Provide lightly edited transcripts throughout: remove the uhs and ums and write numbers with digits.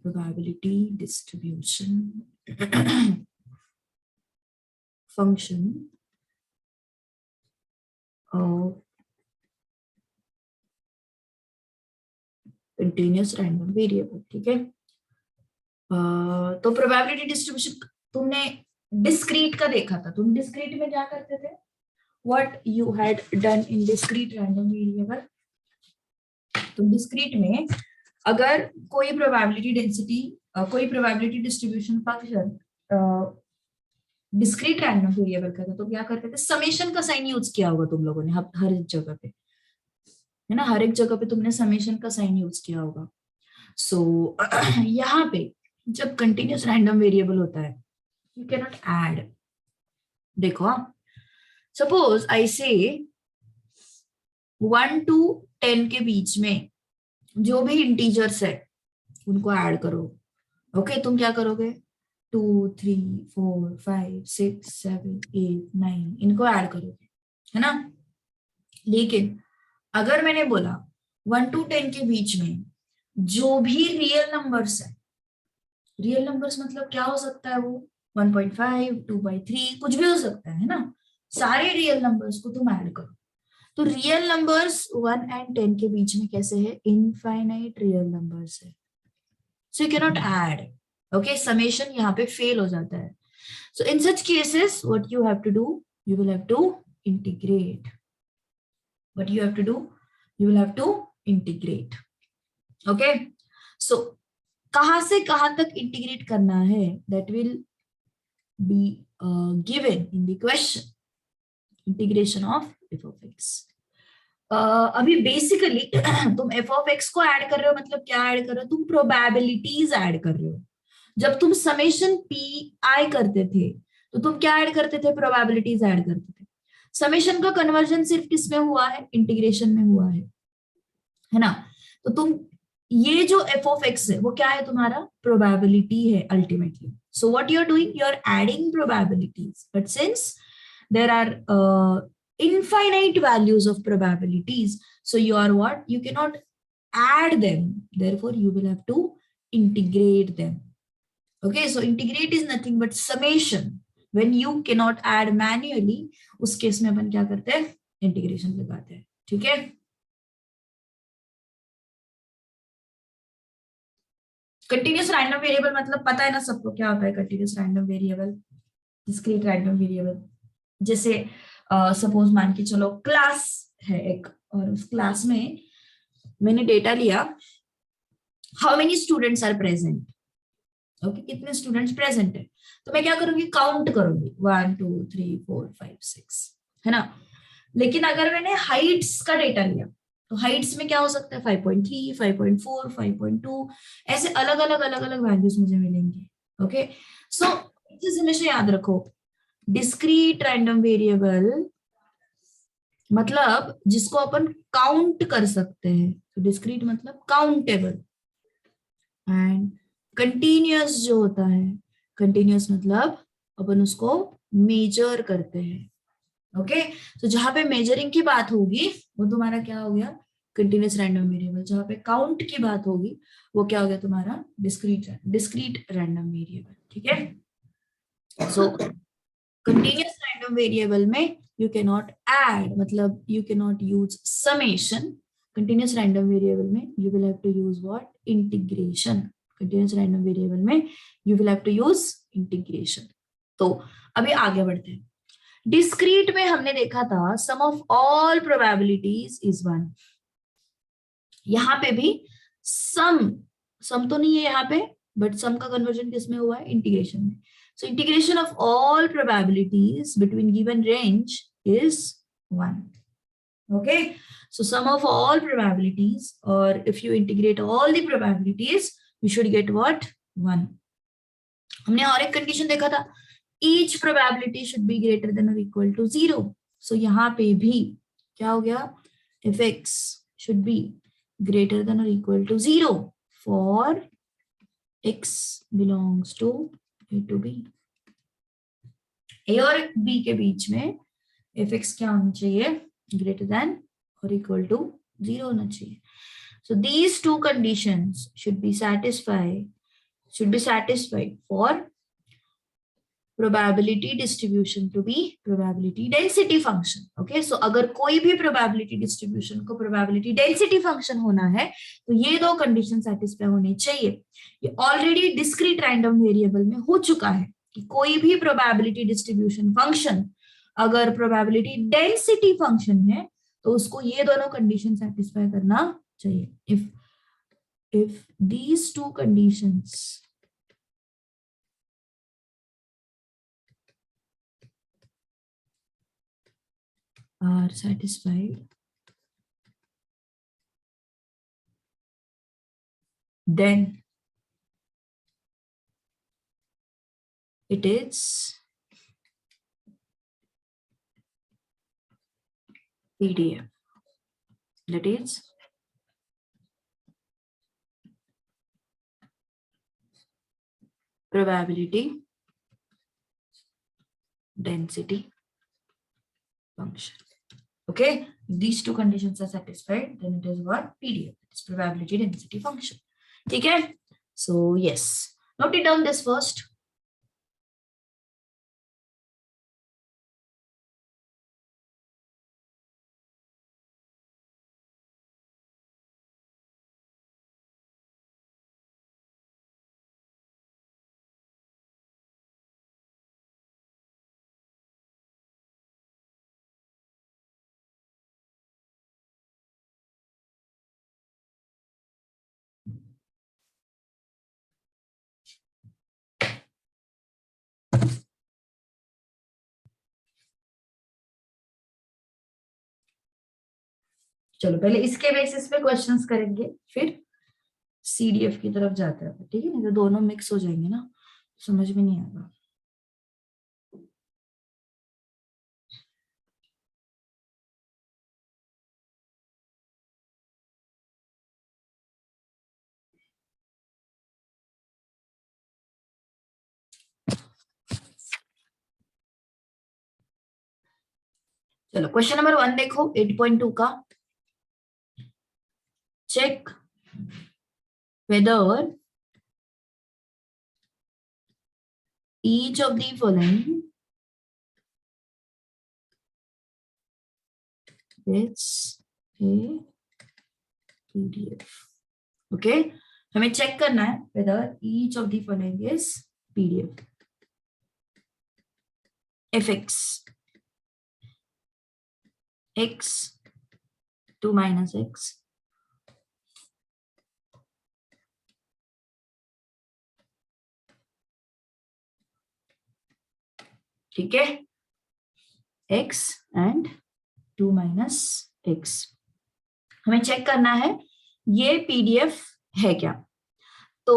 probability distribution function of continuous random variable. ठीक है, तो प्रोबेबिलिटी डिस्ट्रीब्यूशन तुमने डिस्क्रीट का देखा था. तुम डिस्क्रीट में क्या करते थे? What you had done in discrete random variable. तो डिस्क्रीट में अगर कोई प्रोबेबिलिटी डेंसिटी, कोई probability distribution function discrete random variable का था, तो क्या करते थे? समेशन का साइन यूज किया होगा तुम लोगों ने हर एक जगह पे, है ना. हर एक जगह पे तुमने समेशन का साइन यूज किया होगा. सो यहाँ पे जब कंटिन्यूस रैंडम वेरिएबल होता है, यू कैन नॉट ऐड. देखो, सपोज आई से 1 to 10 के बीच में जो भी इंटीजर्स है उनको ऐड करो. ओके, तुम क्या करोगे? 2, 3, 4, 5, 6, 7, 8, 9 इनको ऐड करोगे, है ना. लेकिन अगर मैंने बोला 1 to 10 के बीच में जो भी रियल नंबर्स है, रियल नंबर्स मतलब क्या हो सकता है? वो 1.5, 2/3 कुछ भी हो सकता है ना. सारे रियल नंबर्स को तुम ऐड करो. तो रियल नंबर्स 1 and 10 के बीच में कैसे है? इनफाइनाइट रियल नंबर्स है. So you can not add. Okay, summation यहाँ पे फेल हो जाता है. So in such cases what you have to do, you will have to integrate. What you have to do, you will have to integrate. Okay, so कहां से कहां तक integrate करना है, that will be given in the question. Integration of F of X. अभी basically तुम F of X को add कर रहे हो, मतलब क्या ऐड कर रहे हो? तुम प्रोबेबिलिटीज ऐड कर रहे हो. जब तुम समेशन पी आई करते थे तो तुम क्या ऐड करते थे? प्रोबेबिलिटीज ऐड करते थे. समेशन का कन्वर्जन सिर्फ किस में हुआ है? इंटीग्रेशन में हुआ है ना. तो तुम ये जो एफ ऑफ एक्स है वो क्या है? तुम्हारा प्रोबेबिलिटी है ultimately. So what you are doing, you are adding probabilities, but since there are infinite values of probabilities, so you are what, you cannot add them, therefore you will have to integrate them. Okay, so integrate is nothing but summation. when you cannot add manually, उस case में अपन क्या करते हैं? Integration लगाते हैं. ठीक है, continuous random variable मतलब पता है ना सबको क्या होता है? Continuous random variable, discrete random variable. जैसे सपोज मान के चलो क्लास है एक, और उस क्लास में मैंने डेटा लिया, how many students are present. Okay, कितने स्टूडेंट्स प्रेजेंट है, तो मैं क्या करूंगी? काउंट करूंगी 1, 2, 3, 4, 5, 6, है ना. लेकिन अगर मैंने हाइट्स का डेटा लिया तो हाइट्स में क्या हो सकता है? 5.3, 5.4, 5.2 ऐसे अलग अलग वैल्यूज मुझे मिलेंगे. ओके, सो चीज हमेशा याद रखो, डिस्क्रीट रैंडम वेरिएबल मतलब जिसको अपन काउंट कर सकते हैं. तो डिस्क्रीट मतलब काउंटेबल. एंड कंटिन्यूअस जो होता है, कंटिन्यूअस मतलब अपन उसको मेजर करते हैं. ओके, तो जहां पे मेजरिंग की बात होगी वो तुम्हारा क्या हो गया? Continuous random variable. जहां पे काउंट की बात होगी वो क्या हो गया तुम्हारा? Discrete random variable. ठीक है, सो कंटिन्यूअस रैंडम वेरिएबल में यू कैन नॉट ऐड, मतलब you can not use summation. Continuous random variable में you will have to use what? Integration. Continuous random variable में you will have to use integration. तो अभी आगे बढ़ते हैं. Discrete में हमने देखा था सम ऑफ ऑल प्रोबेबिलिटीज इज 1. यहां पे भी सम तो नहीं है यहाँ पे, बट सम का कन्वर्जन किसमें हुआ है? इंटीग्रेशन में. So integration of all probabilities between given range is 1. Okay, so sum of all probabilities, or if you integrate all the probabilities, we should get what? 1. हमने और एक कंडीशन देखा था, each probability should be greater than or equal to 0. So यहाँ पे भी क्या हो गया? if x should be greater than or equal to 0 for x belongs to A to B. A और B के बीच में एफ एक्स क्या होना चाहिए? ग्रेटर देन और इक्वल टू 0 होना चाहिए. So these two conditions should be satisfied should be satisfied for probability distribution to be probability density function. Okay, so अगर कोई भी probability distribution को probability density function होना है तो ये दो condition satisfy होनी चाहिए. ये already discrete random variable में हो चुका है कि कोई भी probability distribution function अगर probability density function है तो उसको ये दोनों condition satisfy करना चाहिए. If these two conditions are satisfied, then it is PDF. That is probability density function. Okay, if these two conditions are satisfied, then it is what? PDF. It's probability density function. Okay, so yes, note it down this first. चलो पहले इसके basis पे questions करेंगे, फिर CDF की तरफ जाते हैं. ठीक है, नहीं तो दोनों मिक्स हो जाएंगे ना, समझ में नहीं आएगा. चलो क्वेश्चन नंबर 1 देखो 8.2 का. Check whether each of the following is a PDF. Okay, हमें चेक करना है whether each of the following is PDF. fx x 2 minus x ठीक है, x and 2 minus x. हमें चेक करना है ये पीडीएफ है क्या. तो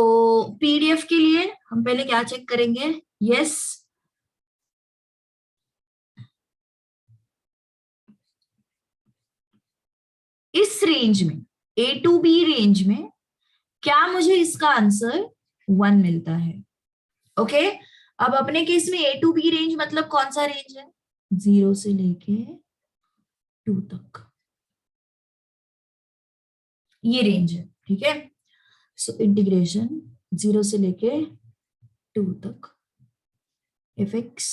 पीडीएफ के लिए हम पहले क्या चेक करेंगे. यस, इस रेंज में ए टू बी रेंज में क्या मुझे इसका आंसर 1 मिलता है. ओके, अब अपने केस में ए टू बी रेंज मतलब कौन सा रेंज है, 0 से लेके 2 तक ये रेंज है. ठीक है, सो इंटीग्रेशन 0 से लेके 2 तक fx.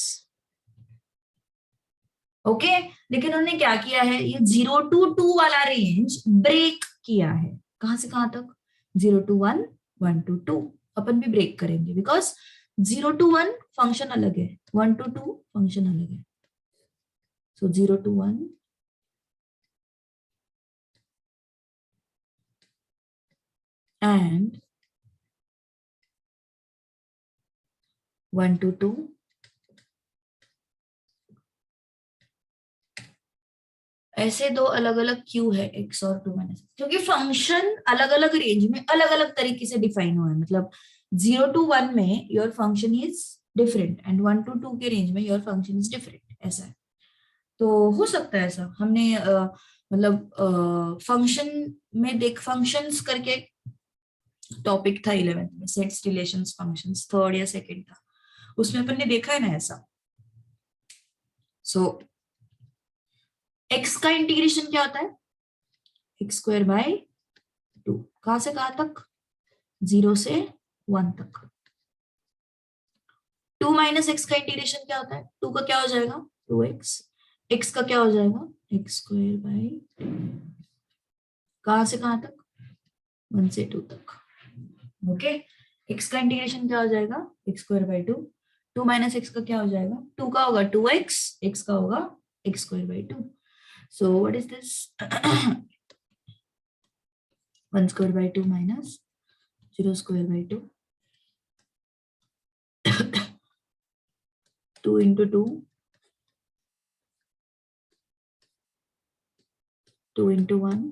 ओके, लेकिन उन्होंने क्या किया है, ये 0 to 2 वाला रेंज ब्रेक किया है. कहां से कहां तक, 0 to 1, 1 to 2. अपन भी ब्रेक करेंगे बिकॉज 0 to 1 फंक्शन अलग है, 1 to 2 फंक्शन अलग है. सो 0 to 1 and 1 to 2 ऐसे दो अलग अलग क्यू है, x और 2 माइनस, क्योंकि फंक्शन अलग अलग रेंज में अलग अलग तरीके से डिफाइन हुआ है. मतलब 0 to 1 में your function is different and 1 to 2 के रेंज में योर फंक्शन इज डिफरेंट. ऐसा है, तो हो सकता है ऐसा. हमने मतलब फंक्शन में देख, फंक्शंस करके टॉपिक था 11th में, सेट्स रिलेशंस फंक्शंस, थर्ड या सेकंड था, उसमें अपन ने देखा है ना ऐसा. सो x का इंटीग्रेशन क्या होता है, x² by 2. कहां से कहां तक, 0 से 1 तक। 2 माइनस एक्स का इंटीग्रेशन क्या होता है? 2 का क्या हो जाएगा? 2x। x का क्या हो जाएगा? x स्क्वायर बाई, कहां से कहां तक? 1 से 2 तक। ओके, x का इंटीग्रेशन क्या हो जाएगा? x square by 2। 2 minus x का क्या हो जाएगा? 2 का होगा 2x, x का होगा x square by 2। So what is this? 1 square by 2 minus 0 square by 2, 2 into 2, 2 into 1,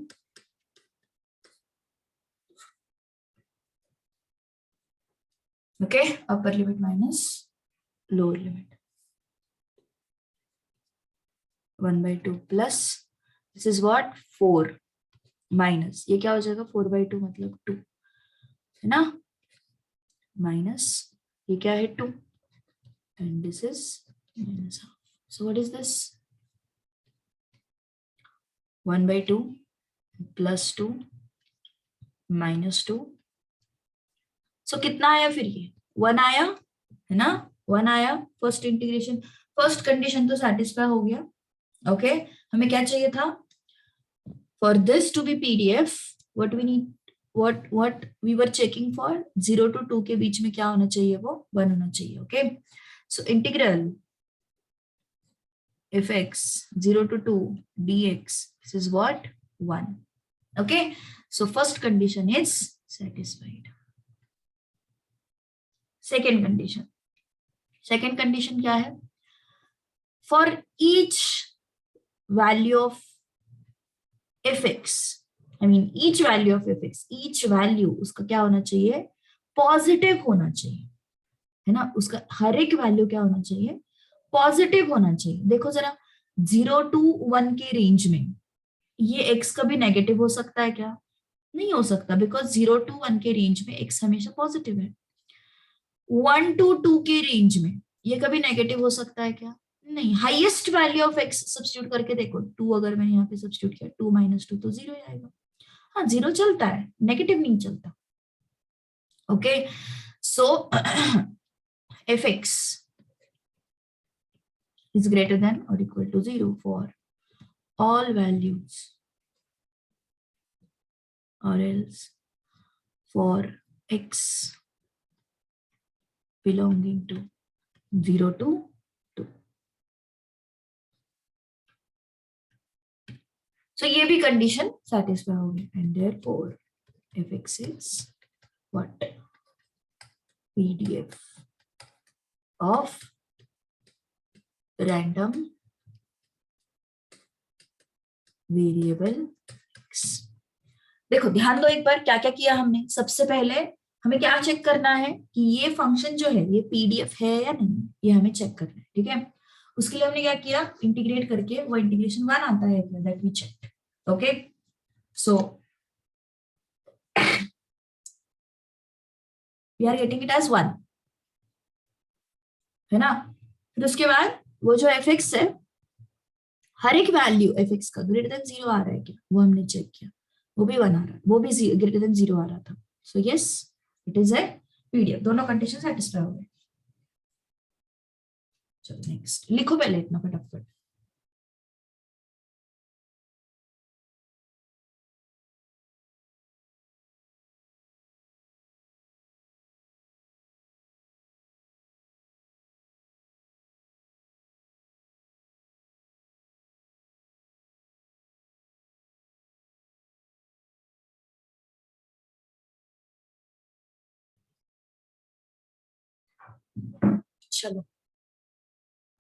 okay, upper limit minus lower limit, 1 by 2 plus, this is what? 4 minus, ये क्या हो जाएगा? 4 by 2 मतलब 2 है ना, माइनस ये क्या है? 2 and this is minus half. So what is this? 1 by 2 plus 2 minus 2. So कितना आया फिर? ये 1 आया है ना, 1 आया। फर्स्ट इंटीग्रेशन, फर्स्ट कंडीशन तो सेटिस्फाई हो गया। ओके, हमें क्या चाहिए था? For this to be PDF what we need, what we were checking for, 0 to 2 के बीच में क्या होना चाहिए? वो 1 होना चाहिए। Okay, so integral fx 0 to 2 dx, this is what? 1. Okay, so first condition is satisfied. Second condition क्या है? For each value of fx, I mean each value of fx, each value उसका क्या होना चाहिए? पॉजिटिव होना चाहिए, है ना। उसका हर एक वैल्यू क्या होना चाहिए? पॉजिटिव होना चाहिए। देखो जरा, 0 to 1 के रेंज में ये x कभी नेगेटिव हो सकता है क्या? नहीं हो सकता, बिकॉज 0 to 1 के रेंज में x हमेशा पॉजिटिव है। 1 to 2 के रेंज में ये कभी नेगेटिव हो सकता है क्या? नहीं। Highest value of x substitute करके देखो, 2 अगर मैंने यहाँ पे सब्स्टिट्यूट किया, 2 minus 2 तो 0 ही आएगा। हाँ, 0 चलता है, नेगेटिव नहीं चलता। Okay, so fx is greater than or equal to 0 for all values, or else for x belonging to 0 to 2. So ये भी कंडीशन सेटिस्फाई हो गई, and therefore fx is what? PDF of random variable x। देखो ध्यान दो एक बार, क्या क्या किया हमने। सबसे पहले हमें क्या चेक करना है कि ये फंक्शन जो है ये पीडीएफ है या नहीं, ये हमें चेक करना है। ठीक है, उसके लिए हमने क्या किया? इंटीग्रेट करके वो इंटीग्रेशन 1 आता है क्या, that we check. Okay, so we are getting it as 1, है ना। फिर उसके बाद वो जो एफ एक्स है, हर एक वैल्यू एफ एक्स का ग्रेटर देन 0 आ रहा है क्या, वो हमने चेक किया, वो भी 1 आ रहा है, वो भी ग्रेटर देन 0 आ रहा था। So yes, it is a PDF. दोनों कंडीशन सेटिस्फाई हो गए। चलो नेक्स्ट लिखो पहले इतना फटाफट। चलो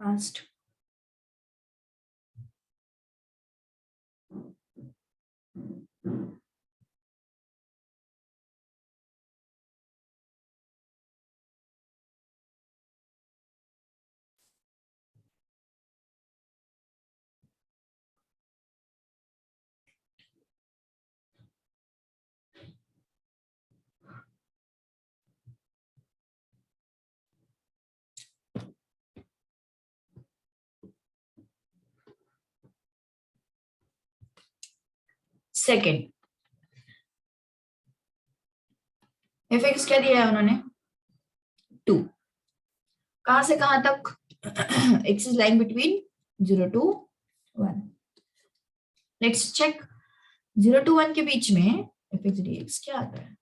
फास्ट। सेकेंड, एफ एक्स क्या दिया है उन्होंने? कहां से कहां तक? x is lying between 0 to 1. Let's check 0 to 1 के बीच में fx dx क्या आता है?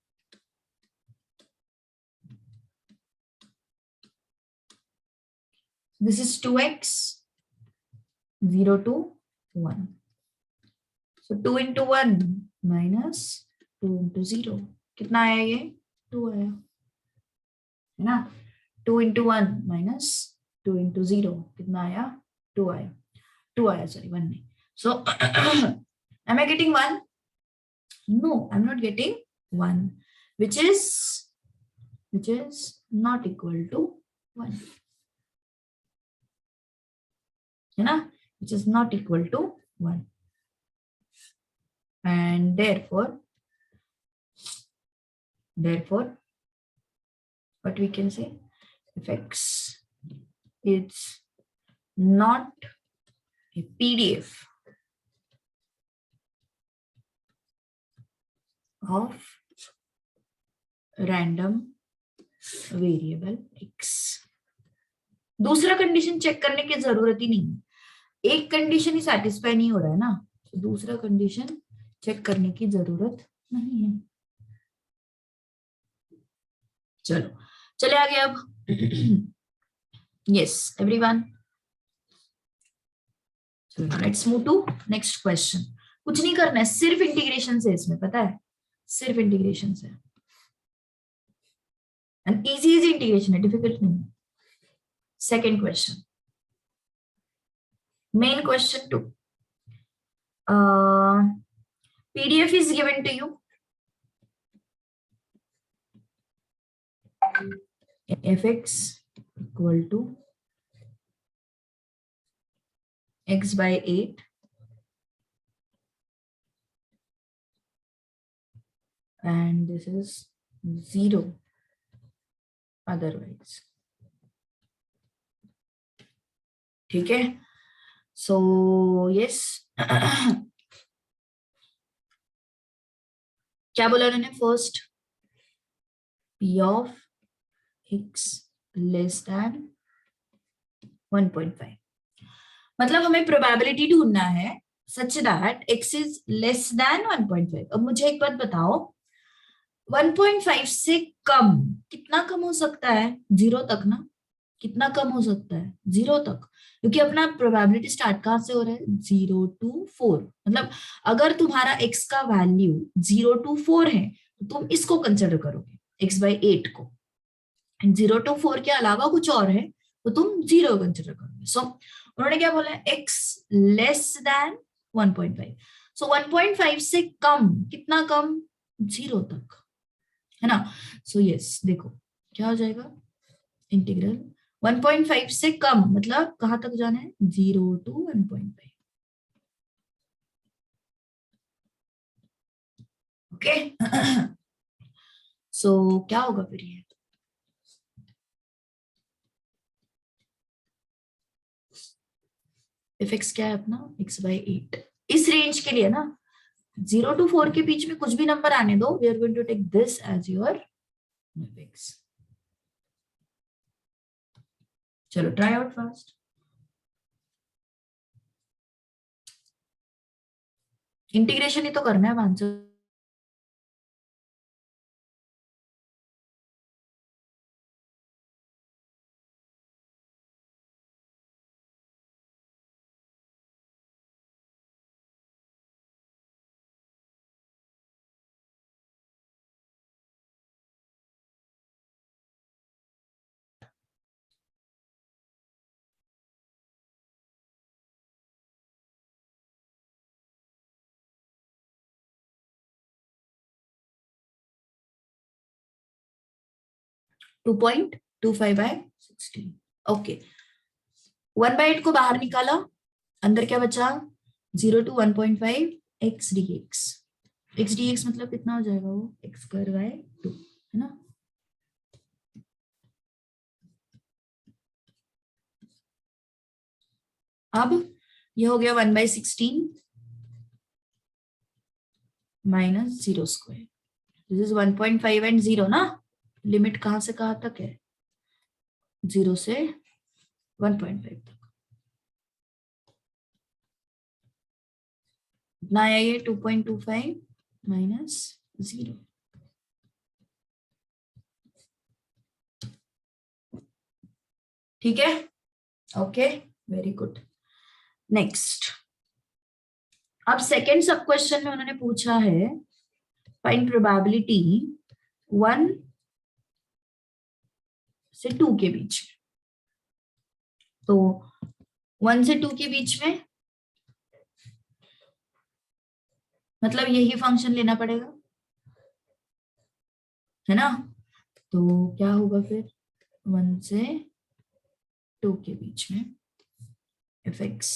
This is 2x 0 to 1. So 2 into 1 minus 2 into 0. कितना आया ये? 2 आया है ना. 2 into 1 minus 2 into 0 कितना आया? 2 आया. 2 आया, sorry 1 नहीं. So am I getting 1? No, I'm not getting 1, which is not equal to 1. है ना, which is not equal to 1. And therefore what we can say, if x is not a PDF of random variable x. दूसरा condition check करने की जरूरत ही नहीं, एक condition ही satisfy नहीं हो रहा है ना, तो दूसरा कंडीशन चेक करने की जरूरत नहीं है. चलो चले आगे अब. Yes everyone, let's move to next question. कुछ नहीं करना है, सिर्फ इंटीग्रेशन से, इसमें पता है सिर्फ इंटीग्रेशन से. एंड इजी इजी इंटीग्रेशन है, डिफिकल्ट नहीं है. Second question, main question 2. PDF is given to you. Fx equal to x by 8 and this is 0 otherwise. ठीक है. So yes. क्या बोला उन्होंने? First p of x less than 1.5. मतलब हमें प्रोबेबिलिटी ढूंढना है such that x is less than 1.5. अब मुझे एक बात बताओ, 1.5 से कम कितना कम हो सकता है? 0 तक ना. कितना कम हो सकता है? 0 तक, क्योंकि अपना प्रोबेबिलिटी स्टार्ट कहां से हो रहा है? 0 to 4. मतलब अगर तुम्हारा x का वैल्यू 0 to 4 है तो तुम इसको कंसिडर करोगे, x by 8 को. 0 to 4 के अलावा कुछ और है तो तुम 0 कंसिडर करोगे. सो उन्होंने क्या बोला? x less than 1.5. सो 1.5 से कम, कितना कम? 0 तक, है ना. सो यस, देखो क्या हो जाएगा, इंटीग्रल 1.5 से कम मतलब कहां तक जाना है? 0 to 1.5. ओके. सो क्या होगा फिर ये? एफ एक्स क्या है अपना? x by 8. इस रेंज के लिए ना, 0 to 4 के बीच में कुछ भी नंबर आने दो, we are going to take this as your F X. चलो ट्राई आउट फर्स्ट. इंटीग्रेशन ही तो करना है आंसर. To 2.25 by 16. ओके. 1/8 को बाहर निकाला, अंदर क्या बचा? 0 to 1.5 x dx. x dx मतलब कितना हो जाएगा? वो x square by 2, है ना. अब ये हो गया 1/16 minus 0 square. This is 1.5 and 0 ना. लिमिट कहां से कहां तक है? 0 से 1.5 तक। कितना आया ये? 2.25 माइनस 0। ठीक है, ओके, वेरी गुड। नेक्स्ट, अब सेकेंड सब क्वेश्चन में उन्होंने पूछा है फाइंड प्रोबेबिलिटी 1 से 2 के बीच में। तो 1 से 2 के बीच में मतलब यही फंक्शन लेना पड़ेगा, है ना? तो क्या होगा फिर? 1 से 2 के बीच में एफ एक्स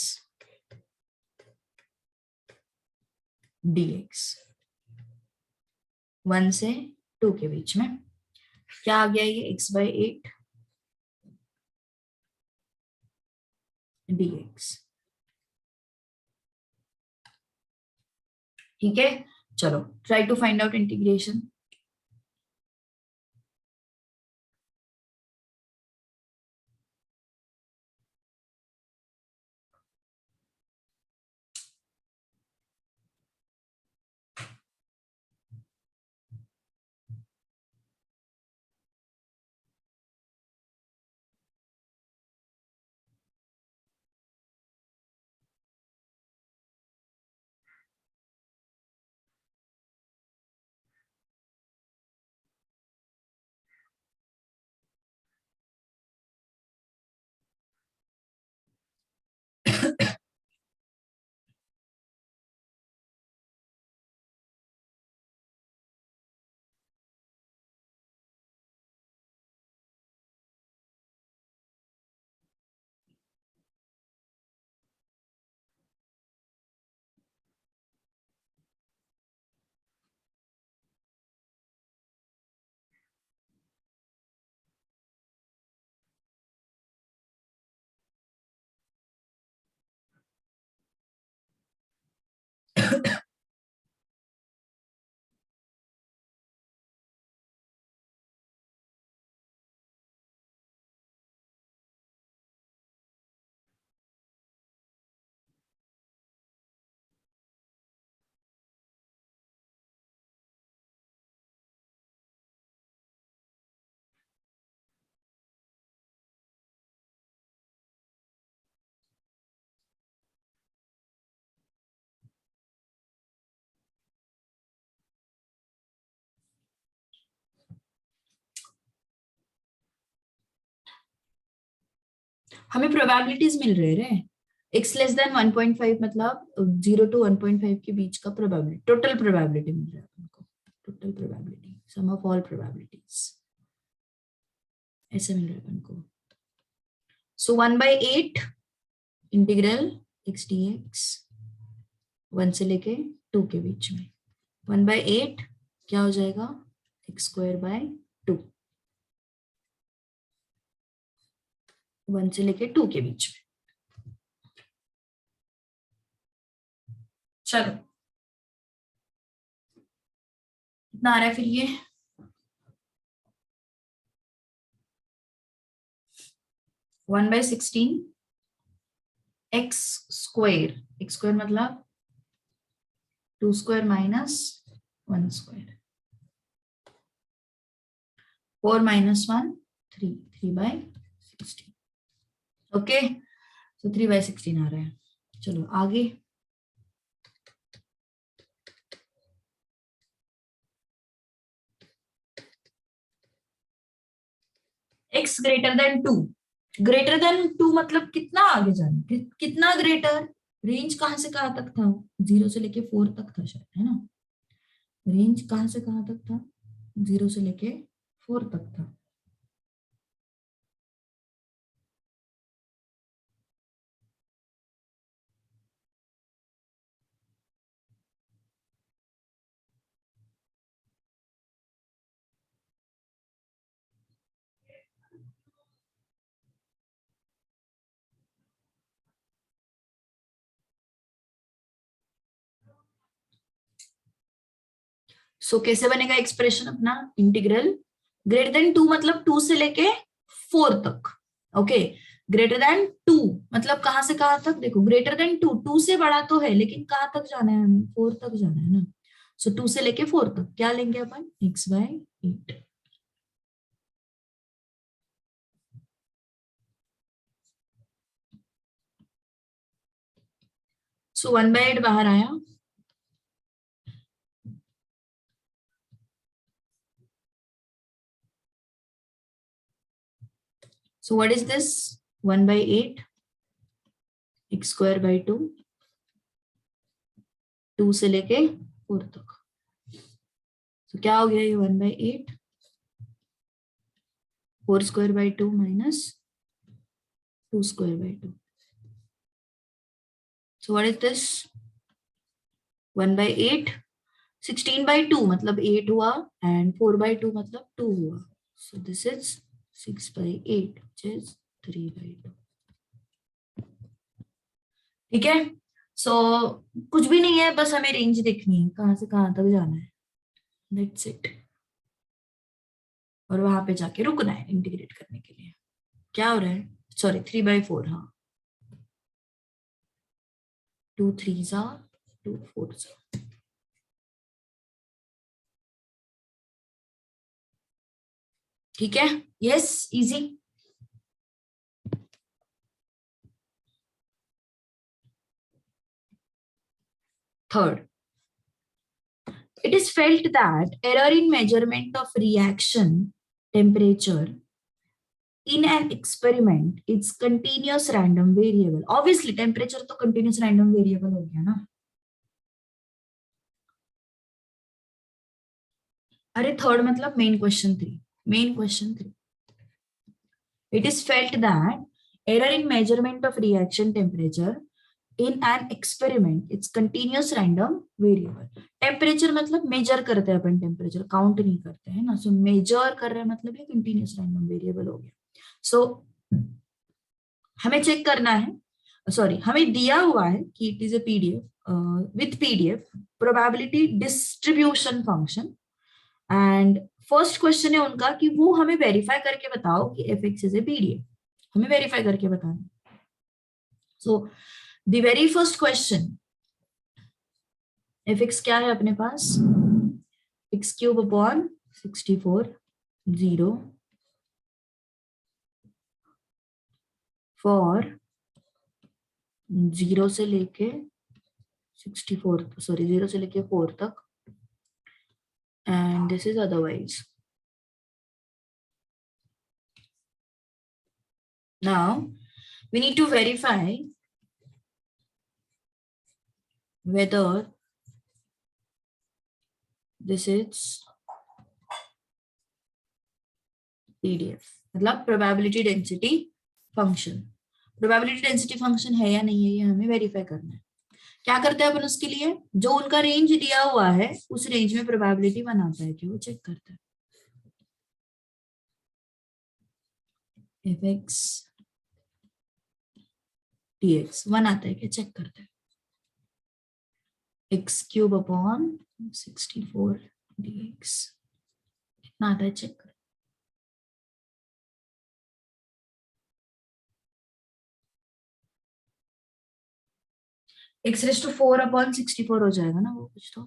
dx, 1 से 2 के बीच में क्या आ गया? ये x/8 dx। ठीक है, चलो try to find out integration. हमें प्रोबेबिलिटीज मिल रहे रे। x लेस देन 1.5 मतलब 0 to 1.5 के बीच का प्रोबेबिलिटी, टोटल प्रोबेबिलिटी मिल रहा है हमको। Total probability, sum of all probabilities, ऐसे मिल रहा है हमको। सो 1/8 इंटीग्रल x dx 1 से लेके 2 के बीच में। 1/8 क्या हो जाएगा? x²/2, 1 से लेके 2 के बीच में। चलो कितना आ रहा है फिर ये? 1/16 x² मतलब 2² माइनस 1², 4 माइनस 1 3, 3/16। ओके, तो 3/16 आ रहा है। चलो आगे, x greater than 2। Greater than 2 मतलब कितना आगे जाना, कितना ग्रेटर? रेंज कहां से कहां तक था? 0 से लेके 4 तक था शायद, है ना? रेंज कहां से कहां तक था? 0 से लेके 4 तक था। सो कैसे बनेगा एक्सप्रेशन अपना? इंटीग्रल ग्रेटर देन 2 मतलब 2 से लेके 4 तक, ओके, ग्रेटर देन 2 मतलब कहां से कहां तक, देखो ग्रेटर देन 2, 2 से बड़ा तो है लेकिन कहां तक जाना है हमें, 4 तक जाना है ना। सो 2 से लेके 4 तक क्या लेंगे अपन, x/8। सो 1/8 बाहर आया। So what is this, 1/8 x²/2, 2 से लेके 4 तक। तो क्या हो गया ये, 1/8 4²/2 minus 2²/2। So what is this, 1/8 16/2 मतलब 8 हुआ, एंड 4/2 मतलब 2 हुआ। सो दिस इज 6/8 which is 3/2। ठीक है। सो कुछ भी नहीं है, बस हमें रेंज देखनी है, कहां से कहां तक जाना है, दैट्स इट। और वहां पे जाके रुकना है इंटीग्रेट करने के लिए। क्या हो रहा है, सॉरी 3/4, हाँ 2 3s 2 4s। ठीक है, yes easy. Third, it is felt that error in measurement of reaction temperature in an experiment is continuous random variable। obviously temperature तो continuous random variable हो गया ना। अरे थर्ड मतलब main question 3, main question 3। it is felt that error in measurement of reaction temperature in an experiment it's continuous random variable। Temperature मतलब major करते हैं अपन, temperature count नहीं करते हैं ना। सो मेजर कर रहे हैं मतलब ये कंटिन्यूस रैंडम वेरिएबल हो गया। सो हमें चेक करना है, सॉरी हमें दिया हुआ है कि it is a PDF with PDF probability distribution function, and first question है उनका कि वो हमें वेरीफाई करके बताओ कि F x is a PDF, हमें वेरीफाई करके बताना। So the very first question, F x क्या है अपने पास, x³ 0 फॉर 0 से लेके 64, सॉरी 0 से लेके 4 तक, and this is otherwise। Now we need to verify whether this is PDF मतलब probability density function. Probability density function है या नहीं है ये हमें वेरीफाई करना है। क्या करते हैं अपन उसके लिए, जो उनका रेंज दिया हुआ है उस रेंज में प्रोबेबिलिटी बनाता है कि वो चेक करता है। एफ एक्स dx 1 आता है क्या, चेक करते हैं। x³ 64 dx कितना आता है, चेक कर। x⁴/64 हो जाएगा ना वो कुछ तो।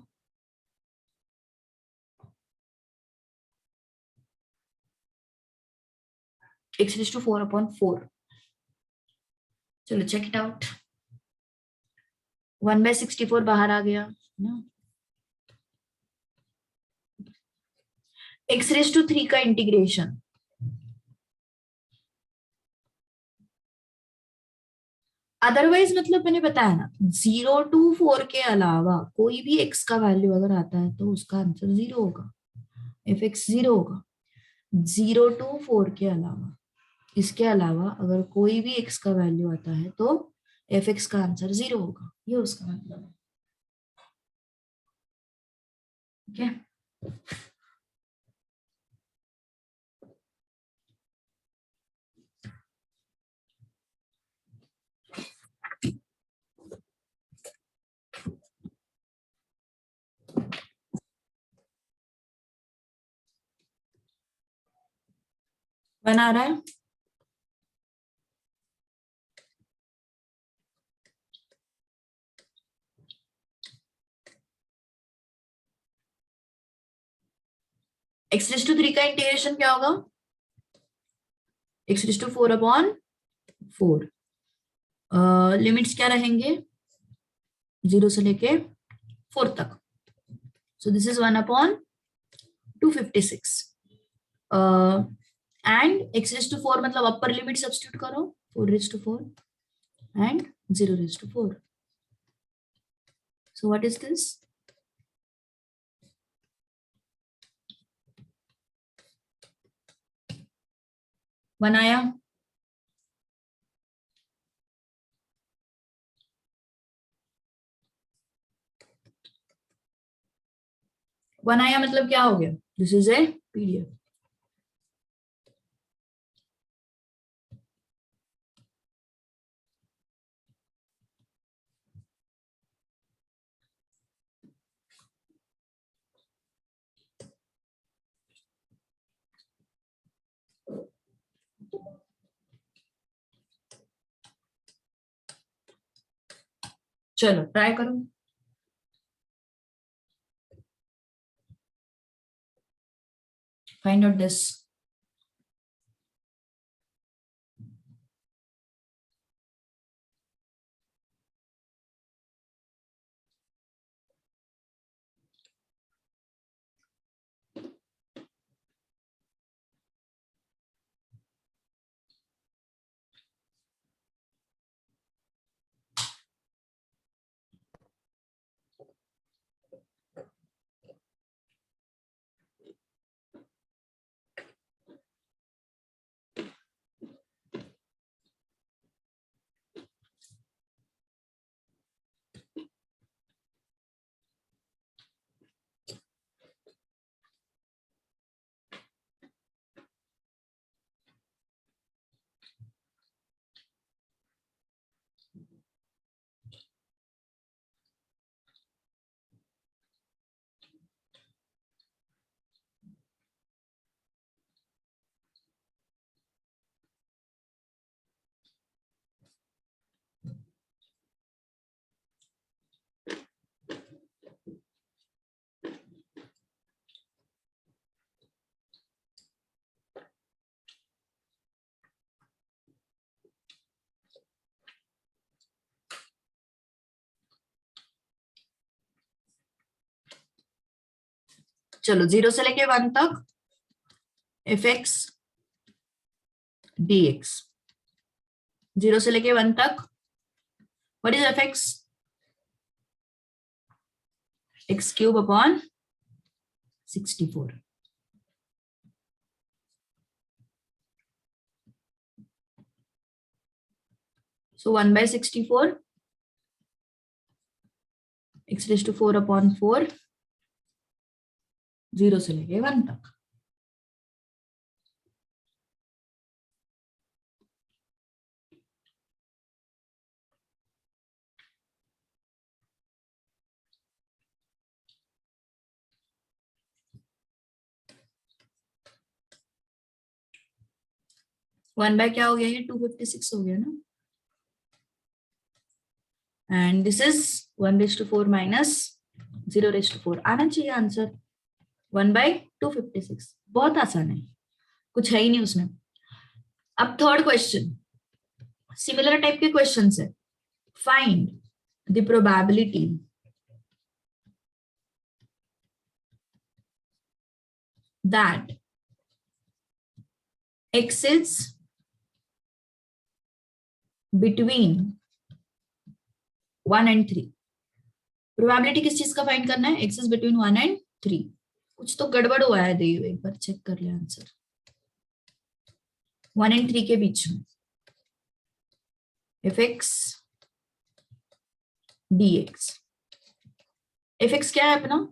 x⁴/4, चलो चेक इट आउट। 1/64 बाहर आ गया ना। x⁵ का इंटीग्रेशन, अदरवाइज मतलब मैंने बताया ना 0 to 4 के अलावा कोई भी x का वैल्यू अगर आता है तो उसका आंसर 0 होगा, एफ एक्स 0 होगा। 0 to 4 के अलावा, इसके अलावा अगर कोई भी x का वैल्यू आता है तो एफ एक्स का आंसर 0 होगा, ये उसका मतलब है। ठीक है, बना रहा है। एक्स रेज टू 3 का इंटीग्रेशन क्या होगा? X raise to 4 upon 4। Limits क्या रहेंगे? 0 से लेके 4 तक। So this is 1 upon 256 and X raise to 4 मतलब अपर लिमिट सब्स्टिट्यूट करो, 4 raise to 4 and 0 raise to 4. So what is this? बनाया? बनाया मतलब क्या हो गया? This is a PDF. चलो ट्राई करो. Find out this. चलो 0 से लेके 1 तक एफ एक्स डी एक्स. 0 से लेके 1 तक what is F x? X cube upon 64. So 1 by 64 x raised to 4 upon 4 0 से लेके 1 तक. वन बाय क्या हो गया? ये 256 हो गया ना. And this is 1 raise to 4 minus 0 raise to 4. आना चाहिए आंसर 1 बाय 256. बहुत आसान है, कुछ है ही नहीं उसमें. अब थर्ड क्वेश्चन सिमिलर टाइप के क्वेश्चन है. Find the probability that x is between 1 and 3. Probability किस चीज का फाइंड करना है? x is between 1 and 3. कुछ तो गड़बड़ हुआ है, देव एक बार चेक कर ले आंसर. 1 and 3 के बीच में F x D x. F x क्या है अपना?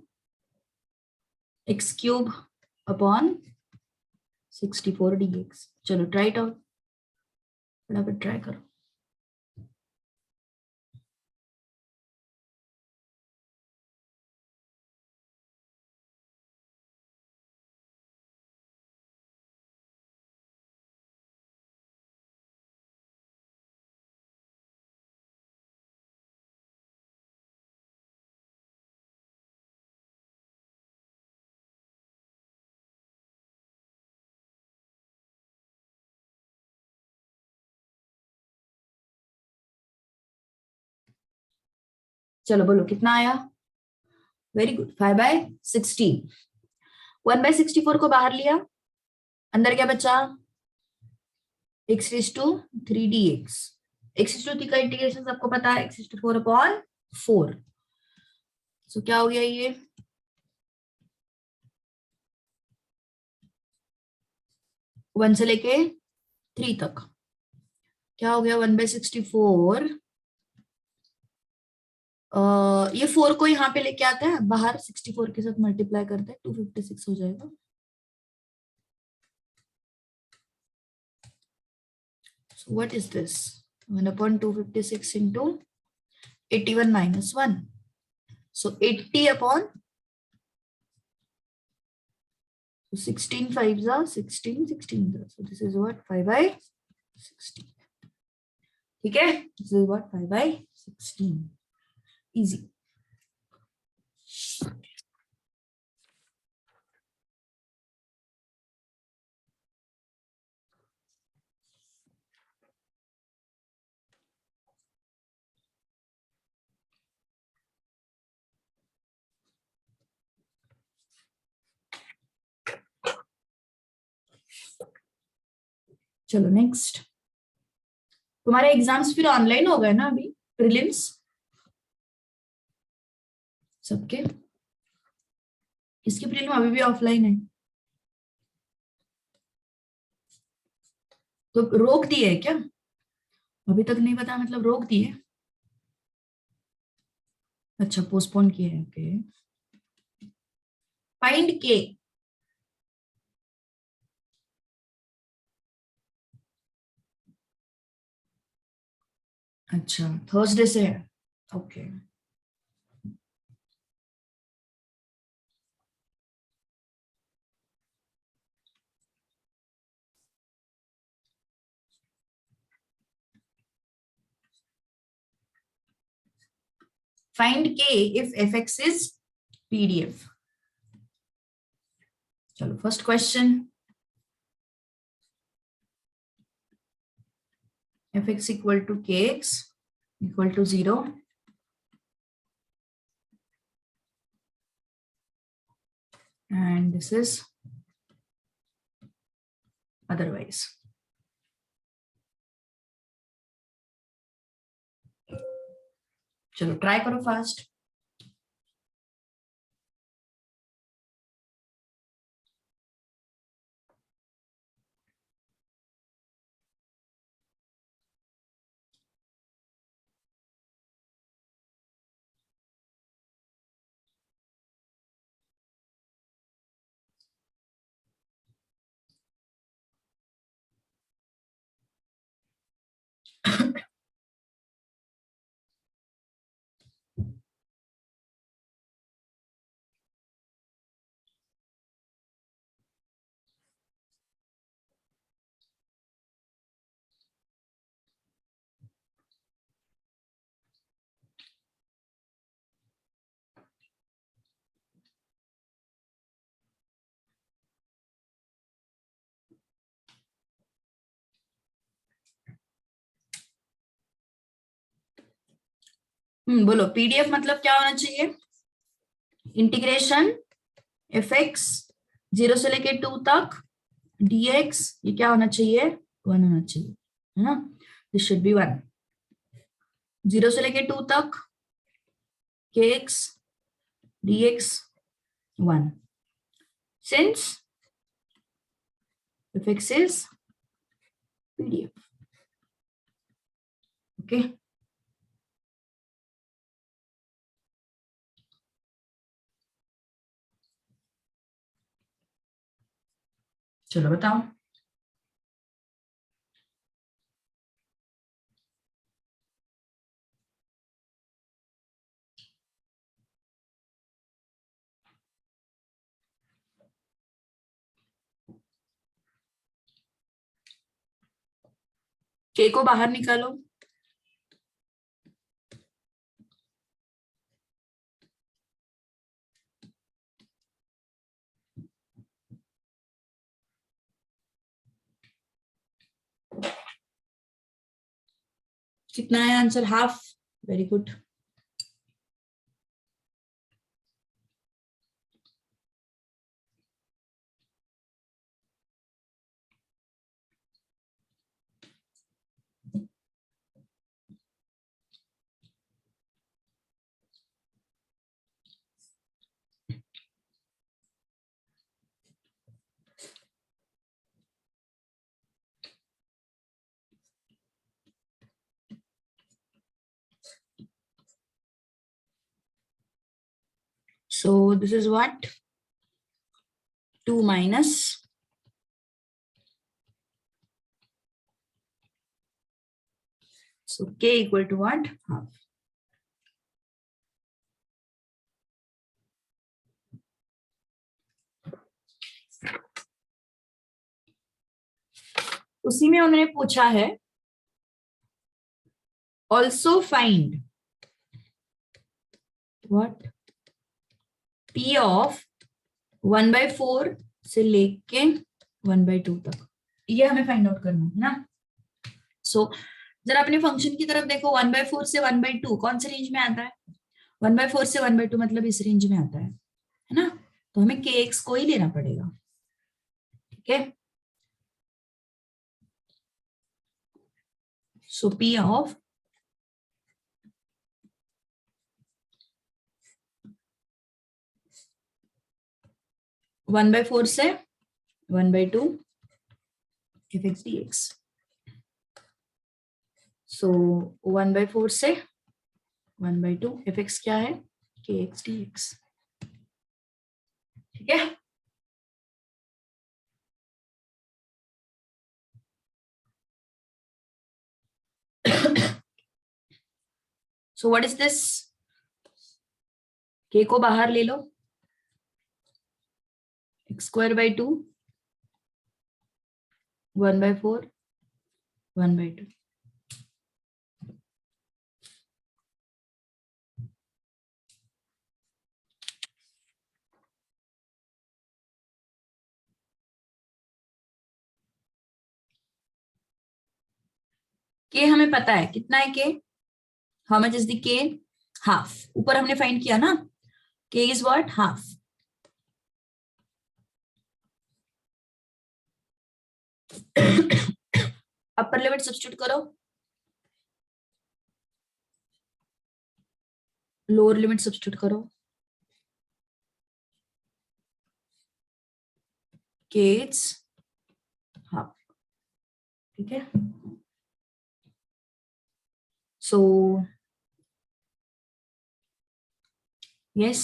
X cube upon 64 D x. चलो ट्राई इट आउट, फटाफट ट्राई करो. चलो बोलो कितना आया, वेरी गुड, 5/16। 1/64 को बाहर लिया, अंदर क्या बचा, x⁻3dx। x⁻3 का इंटीग्रेशन सबको पता है, x⁴/4। सो क्या हो गया ये, 1 से लेके 3 तक क्या हो गया, 1/64। ये 4 को यहाँ पे लेके आता है बाहर, 64 के साथ मल्टीप्लाई करते हैं, 256 हो जाएगा। So what is this? 1/256 into 81 minus 1. So 80/16 5s are 16, 16. So this is what, 5/16. ठीक है, this is what, 5/16. Easy. चलो नेक्स्ट, तुम्हारे एग्जाम्स फिर ऑनलाइन हो गए ना अभी, प्रीलिम्स सबके, इसकी प्रीलिम अभी भी ऑफलाइन है, तो रोक दिए है क्या, अभी तक नहीं पता, मतलब रोक दिए, अच्छा पोस्टपोन किए है, ओके। फाइंड के, अच्छा थर्सडे से है, ओके। फाइंड के इफ fx इज pdf। चलो first question, fx equal to kx equal to 0 and this is otherwise। चलो ट्राई करो फास्ट। बोलो पीडीएफ मतलब क्या होना चाहिए, इंटीग्रेशन fx 0 से लेके 2 तक dx, ये क्या होना चाहिए, 1 होना चाहिए, है ना, दिस शुड बी 1। 0 से लेके 2 तक kx dx 1, since fx is pdf, okay। चलो बताओ, k को बाहर निकालो, कितना है answer, half, very good. So this is what 2 minus so k equal to what? Half. उसी में उन्होंने पूछा है also find what p of 1/4 से लेके 1/2 तक, ये हमें फाइंड आउट करना है ना। सो जरा अपने फंक्शन की तरफ देखो, 1/4 से 1/2 कौन से रेंज में आता है? 1/4 से 1/2 मतलब इस रेंज में आता है ना। तो हमें kx को ही लेना पड़ेगा, ठीक है। सो p ऑफ 1/4 से 1/2 fx dx। सो 1/4 से 1/2 fx क्या है? kx dx, ठीक है। So what is this? k को बाहर ले लो, x²/2 1/4 1/2। के हमें पता है कितना है के, हाउ मच इज द के? हाफ। ऊपर हमने फाइंड किया ना, के is what? Half. Upper limit substitute करो, लोअर लिमिट सब्स्टिट्यूट करो, के इज हाफ, ठीक है। सो यस,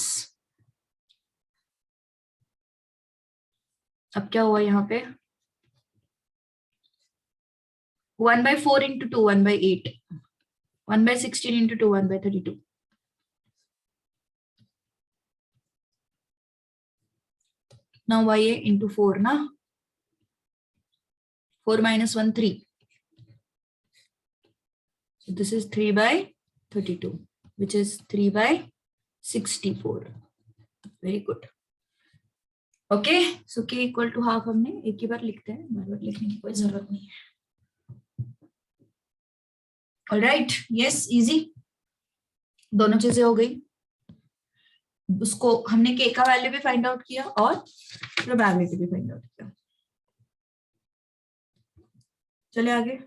अब क्या हुआ यहाँ पे? 1/4 into 2 1/8, 1/16 into 2 1/32। Now y into 4 ना, 4 minus 1 3, so this is 3/32 which is 3/64। very good, okay। so k equal to half हमने एक ही बार लिखते हैं, बार बार लिखने की कोई जरूरत नहीं है। ऑलराइट, यस, इजी, दोनों चीजें हो गई। उसको हमने के का वैल्यू भी फाइंड आउट किया और प्रोबेबिलिटी भी फाइंड आउट किया। चले आगे।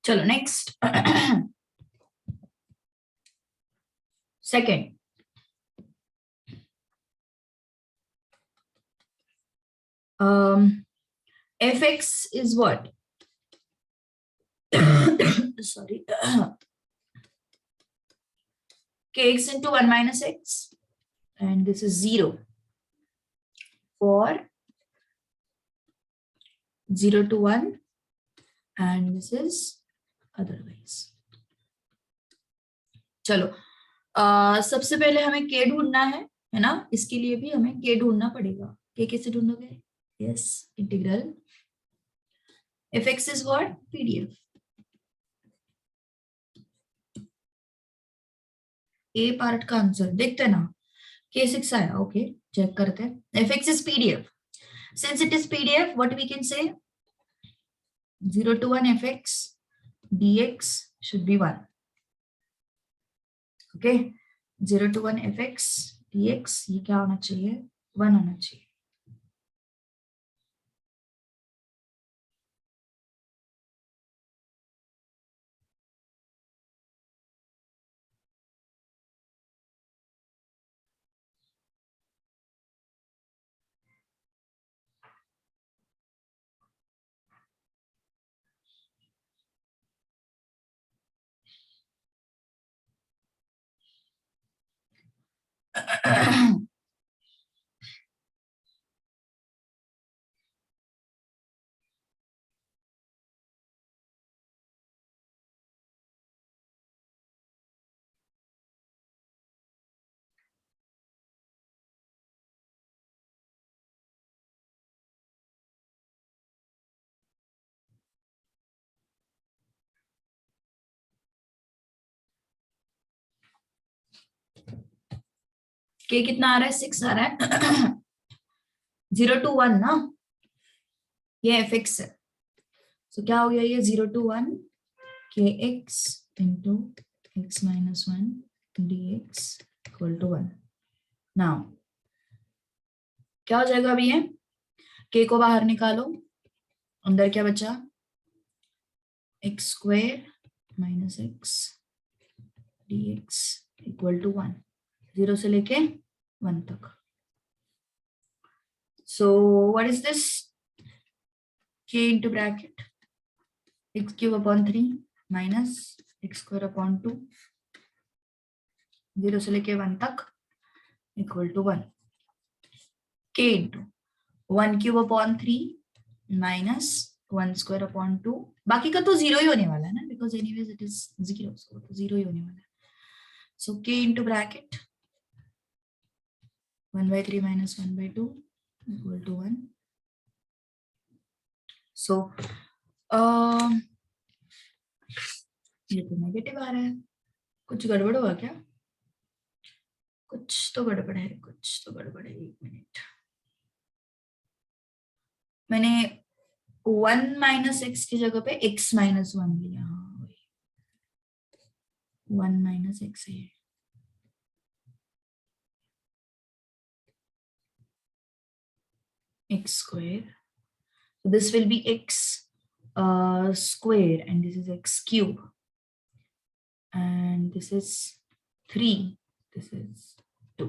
चलो next, second, fx is what? sorry, kx into 1 minus x, and this is 0 for 0 to 1, and this is otherwise. चलो सबसे पहले हमें k ढूंढना है ना, इसके लिए भी हमें k ढूंढना पड़ेगा. k कैसे ढूंढोगे? Yes, integral fx is what? pdf. A part का आंसर देखते हैं ना, k6 आया. ओके, चेक करते हैं. fx is pdf. Since it is pdf, what we can say? 0 to 1 fx dx should be 1. Okay, 0 to 1 fx dx, ये क्या होना चाहिए? 1 होना चाहिए. के कितना आ रहा है? 6 आ रहा है. 0 to 1 ना, ये fx है. तो क्या हो गया? ये 0 to 1 kx into x minus 1 dx equal to 1. Now क्या हो जाएगा अभी? ये k को बाहर निकालो, अंदर क्या बचा? x square minus x dx equal to 1. 0 से लेके 1 तक. So what is this? k into bracket x cube upon 3 minus x square upon 2, 0 से लेके 1 तक equal to 1. k into 1 cube upon 3 minus 1 square upon 2. बाकी का तो 0 ही होने वाला है ना, because anyways it is 0, so 0 ही होने वाला है. So k into bracket 1 by 3 minus 1 by 2 equal to 1. So ये तो नेगेटिव आ रहा है. कुछ गड़बड़ हुआ क्या? कुछ तो गड़बड़ है, कुछ तो गड़बड़ है. 1 मिनट, मैंने 1 माइनस एक्स की जगह पे x माइनस 1 लिया. 1 माइनस एक्स है. x square, so this will be x square, and this is x cube, and this is 3, this is 2.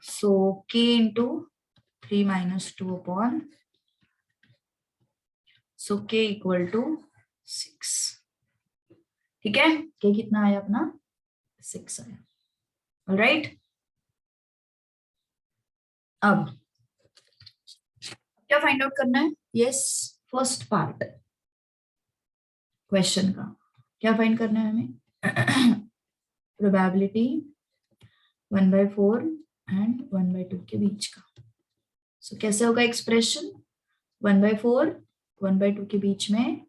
So k into 3 minus 2 upon, so k equal to 6. ठीक है, k कितना आया अपना? 6 आया. Alright, अब क्या find out करना है? यस, फर्स्ट पार्ट क्वेश्चन का क्या फाइंड करना है हमें? प्रोबेबिलिटी 1/4 एंड 1/2 के बीच का. सो कैसे होगा एक्सप्रेशन? 1/4 1/2 के बीच में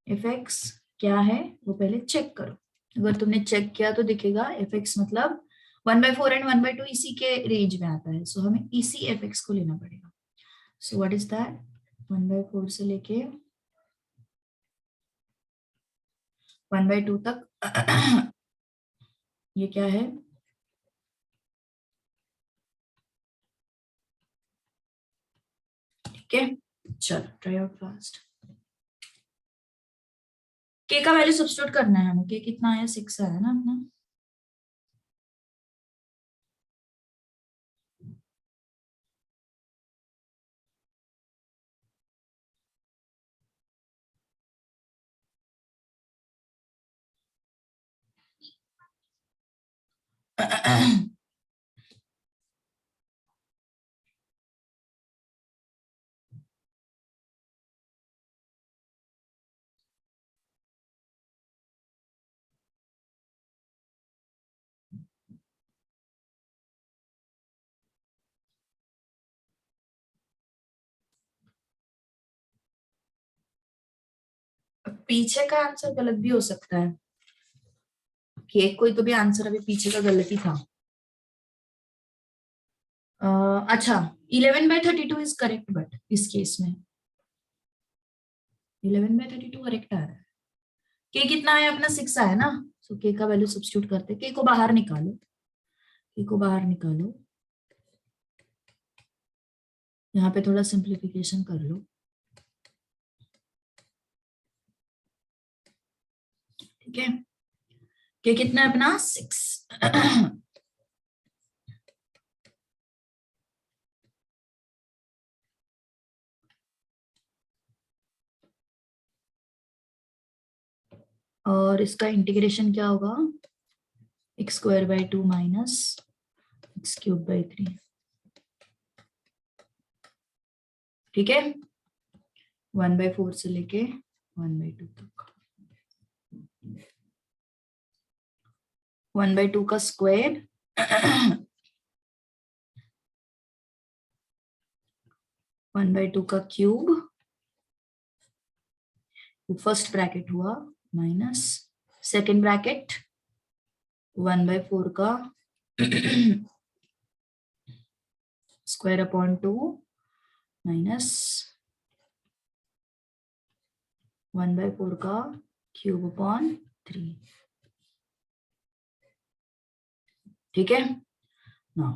fx क्या है वो पहले चेक करो. अगर तुमने चेक किया तो दिखेगा fx मतलब 1/4 एंड 1/2 इसी के रेंज में आता है. सो हमें इसी fx को लेना पड़ेगा. So what is that? 1/4 से लेके 1/2 तक ये क्या है? ठीक है, चलो ट्राई आउट फास्ट. k का वैल्यू सब्स्टिट्यूट करना है हमें. k कितना आया? 6 आया ना अपना. पीछे का आंसर गलत भी हो सकता है कि एक कोई तो भी आंसर अभी पीछे का गलत ही था। अच्छा, 11/32 इज करेक्ट, बट इस केस में 11/32 करेक्ट आ रहा है। के कितना है अपना 6 आया ना, सो के का वैल्यू सब्स्टिट्यूट करते, के को बाहर निकालो, के को बाहर निकालो, यहाँ पे थोड़ा सिंप्लीफिकेशन कर लो, ठीक है। के कितना है अपना 6। और इसका इंटीग्रेशन क्या होगा, x² / 2 माइनस x³ / 3, ठीक है। 1/4 से लेके 1/2 तक, 1/2 का स्क्वायर 1/2 का क्यूब, फर्स्ट ब्रैकेट हुआ, माइनस सेकेंड ब्रैकेट 1/4 का स्क्वायर अपॉन 2 माइनस 1/4 का क्यूब अपॉन 3, ठीक है। नाउ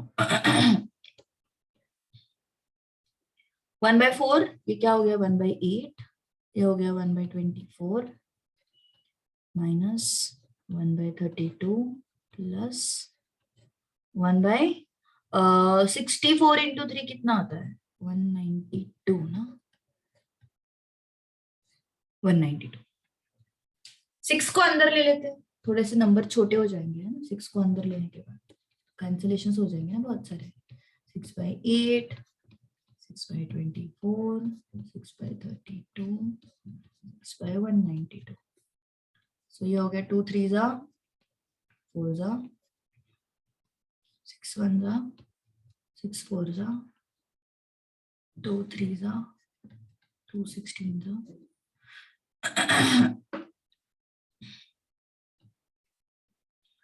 1/4 ये क्या हो गया, 1/8, ये हो गया 1/24 माइनस 1/32 प्लस 1/64 इंटू 3 कितना आता है, 192 ना, 192। 6 को अंदर ले लेते हैं, थोड़े से नंबर छोटे हो जाएंगे है ना, 6 को अंदर लेने के बाद कैंसिलेशन हो जाएंगे ना बहुत सारे। 6/8, 6/24, 6/32, 6/192। सो ये हो गया 2 3 जा 4 जा 6 1 जा 6 4 जा 2 3 जा 2 16 जा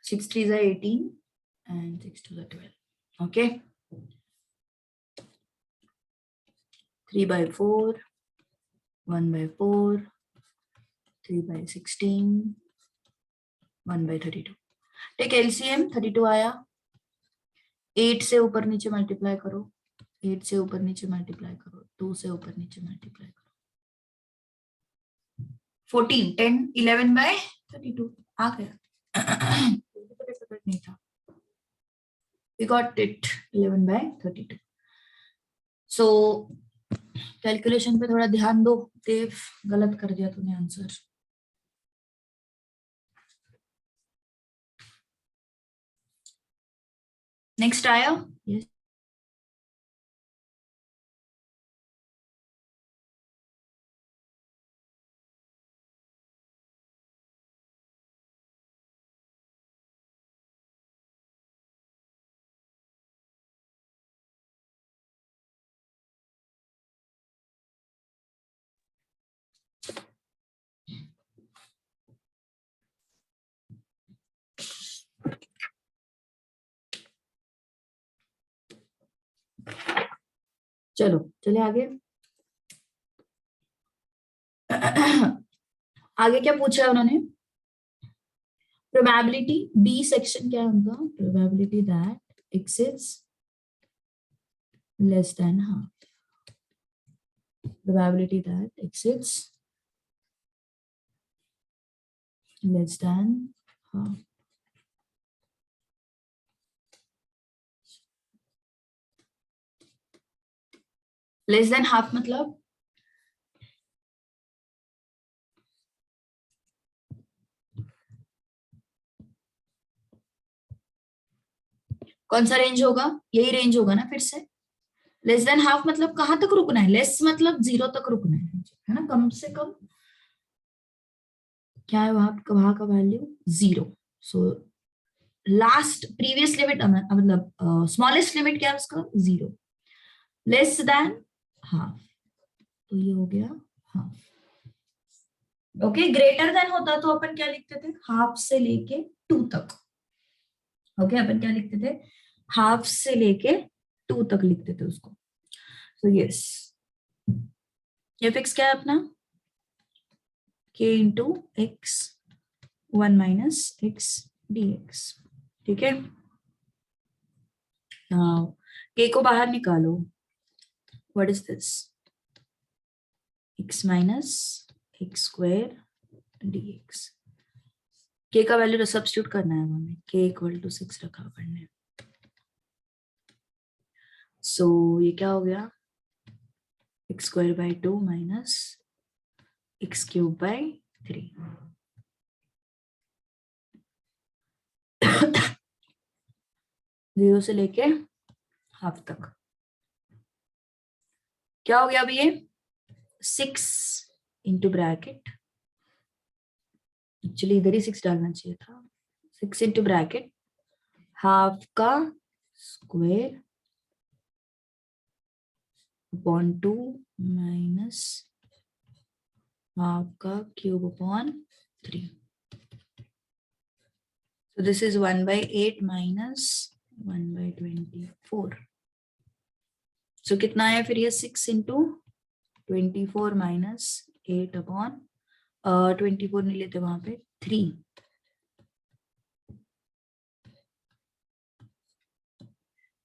6 3 जा 18 and 6 2 जा 12, okay। 3/4, 1/4, 3/16, 1/32। टेक एलसीएम, 32 आया, 8 से ऊपर नीचे मल्टीप्लाई करो, 8 से ऊपर नीचे मल्टीप्लाई करो, 2 से ऊपर नीचे मल्टीप्लाई करो, 14, 10, 11/32 आ गया। नहीं था, we got it 11/32। So calculation पे थोड़ा ध्यान दो, देव गलत कर दिया तूने आंसर। नेक्स्ट आया, यस। चलो चले आगे। आगे क्या पूछा है उन्होंने, प्रोबेबिलिटी, बी सेक्शन क्या है उनका, probability that x is less than half, probability that x is less than half। Less than half मतलब कौन सा रेंज होगा? यही रेंज होगा ना फिर से। लेस देन हाफ मतलब कहाँ तक रुकना है? लेस मतलब 0 तक रुकना है ना, कम से कम। क्या है वहां का value? 0। So last previous limit मतलब स्मॉलेस्ट लिमिट क्या है उसका? 0। लेस देन हाफ, तो ये हो गया हाफ। ओके, ग्रेटर देन होता तो अपन क्या लिखते थे? हाफ से लेके 2 तक। ओके, अपन क्या लिखते थे? हाफ से लेके 2 तक लिखते थे उसको। सो यस, ये फिक्स क्या है अपना? k into x 1 minus x dx। ठीक है, k को बाहर निकालो। What is this? x minus x square dx। k का वैल्यू सब्स्टिट्यूट करना है हमें। k इक्वल टू 6 रखा अपन ने। सो ये क्या हो गया? X square by 2 minus x cube by 3। 0 से लेके हाफ तक क्या हो गया अभी? ये 6 इंटू ब्रैकेट, एक्चुअली इधर ही 6 डालना चाहिए था। 6 इंटू ब्रैकेट हाफ का स्क्वायर अपॉन 2 माइनस हाफ का cube upon 3। So this is 1/8 minus 1/24. So कितना है फिर ये? 6 इंटू 24 माइनस 8 अपॉन 24 नहीं लेते वहां पे 3।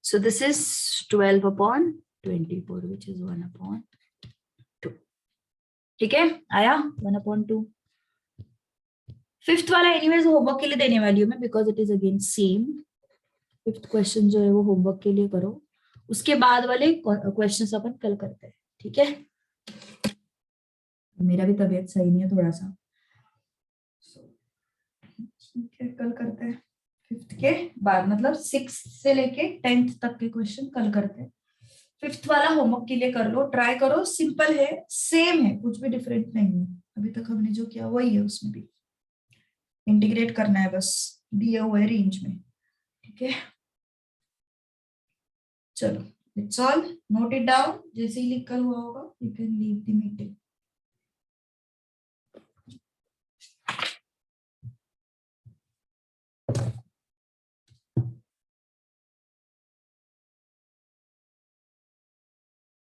So this is 12 upon 24 which is 1 upon 2। ठीक है, आया 1 upon 2। फिफ्थ वाला एनीवेज होमवर्क के लिए देने वाली हूँ मैं, because it is again same. Fifth question जो है वो होमवर्क के लिए करो, उसके बाद वाले क्वेश्चंस अपन कल करते हैं। ठीक है, मेरा भी तबीयत सही नहीं है थोड़ा सा, ठीक है कल करते हैं। फिफ्थ के बाद मतलब 6 से लेके 10th तक के क्वेश्चन कल करते हैं। फिफ्थ वाला होमवर्क के लिए कर लो, ट्राई करो, सिंपल है, सेम है, कुछ भी डिफरेंट नहीं है। अभी तक हमने जो किया वही है, उसमें भी इंटीग्रेट करना है बस दिए हुए रेंज में। ठीक है, चलो it's all, note it down. जैसे ही लिख कर हुआ होगा you can leave the meeting.